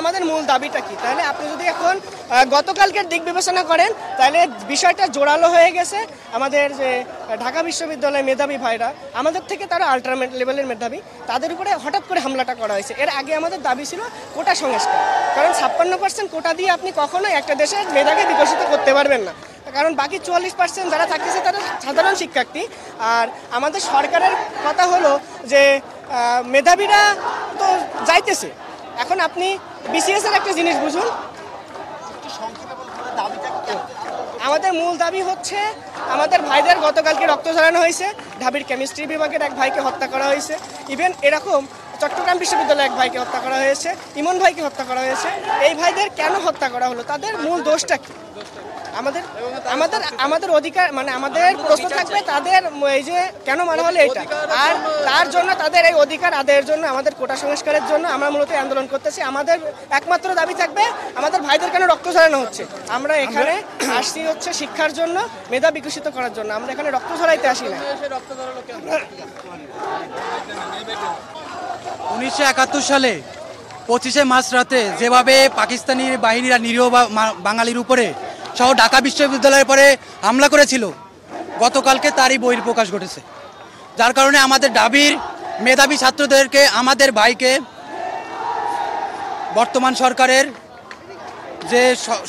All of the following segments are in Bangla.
আমাদের মূল দাবিটা কি? তাহলে আপনি যদি এখন গতকালকের দিক বিবেচনা করেন তাহলে বিষয়টা জোরালো হয়ে গেছে। আমাদের যে ঢাকা বিশ্ববিদ্যালয়ের মেধাবী ভাইরা, আমাদের থেকে তারা আল্ট্রামেট লেভেলের মেধাবী, তাদের উপরে হঠাৎ করে হামলাটা করা হয়েছে। এর আগে আমাদের দাবি ছিল কোটা সংস্কার, কারণ 56% কোটা দিয়ে আপনি কখনোই একটা দেশের মেধাকে বিকশিত করতে পারবেন না, কারণ বাকি 44% যারা থাকতেছে তারা সাধারণ শিক্ষার্থী। আর আমাদের সরকারের কথা হলো যে মেধাবীরা তো যাইতেছে, এখন আপনি বিসিএস এর একটা জিনিস বুঝুন। আমাদের মূল দাবি হচ্ছে আমাদের ভাইদের গতকালকে রক্ত ঝরানো হয়েছে, ঢাবির কেমিস্ট্রি বিভাগের এক ভাইকে হত্যা করা হয়েছে, ইভেন এরকম চট্টগ্রাম বিশ্ববিদ্যালয়ে এক ভাইকে হত্যা করা হয়েছে, ইমন ভাইকে হত্যা করা হয়েছে। এই ভাইদের কেন হত্যা করা হলো? তাদের মূল দোষটা কি? আমাদের অধিকার মানে আমাদের প্রশ্ন থাকবে তাদের এই যে কেন মারা হলো এটা, আর তার জন্য তাদের এই অধিকার আদায়ের জন্য আমাদের কোটা সংস্কারের জন্য আমরা মূলত আন্দোলন করতেছি। আমাদের একমাত্র দাবি থাকবে আমাদের ভাইদের কেন রক্ত ঝরানো হচ্ছে। আমরা এখানে আসছি হচ্ছে শিক্ষার জন্য, মেধা বিকশিত করার জন্য, আমরা এখানে রক্ত ঝরাইতে আসি না। 1971 সালে 25শে মার্চ রাতে যেভাবে পাকিস্তানি বাহিনীরা নিরীহ বাঙালির উপরে সহ ঢাকা বিশ্ববিদ্যালয়ের পরে হামলা করেছিল, গতকালকে তারই বহিঃপ্রকাশ ঘটেছে। যার কারণে আমাদের ঢাবির মেধাবী ছাত্রদেরকে, আমাদের ভাইকে বর্তমান সরকারের যে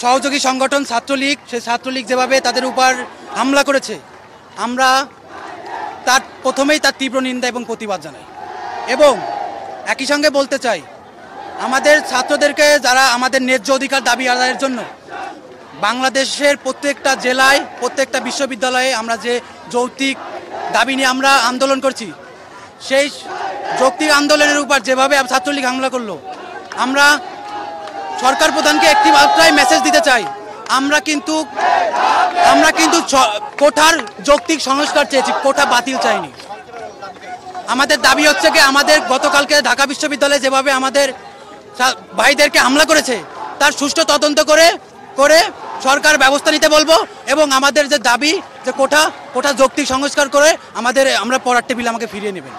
সহযোগী সংগঠন ছাত্রলীগ, সেই ছাত্রলীগ যেভাবে তাদের উপর হামলা করেছে, আমরা তার প্রথমেই তার তীব্র নিন্দা এবং প্রতিবাদ জানাই। এবং একই সঙ্গে বলতে চাই আমাদের ছাত্রদেরকে, যারা আমাদের ন্যায্য অধিকার দাবি আদায়ের জন্য বাংলাদেশের প্রত্যেকটা জেলায়, প্রত্যেকটা বিশ্ববিদ্যালয়ে আমরা যে যৌক্তিক দাবি নিয়ে আমরা আন্দোলন করছি, সেই যৌক্তিক আন্দোলনের উপর যেভাবে ছাত্রলীগ হামলা করলো, আমরা সরকার প্রধানকে একটি মাত্রায় মেসেজ দিতে চাই, আমরা কিন্তু কোটার যৌক্তিক সংস্কার চেয়েছি, কোটা বাতিল চাইনি। আমাদের দাবি হচ্ছে কি, আমাদের গতকালকে ঢাকা বিশ্ববিদ্যালয়ে যেভাবে আমাদের ভাইদেরকে হামলা করেছে তার সুষ্ঠু তদন্ত করে সরকার ব্যবস্থা নিতে বলবো, এবং আমাদের যে দাবি যে কোটা যৌক্তিক সংস্কার করে আমরা পড়ার টেবিল আমাকে ফিরিয়ে নেবেন।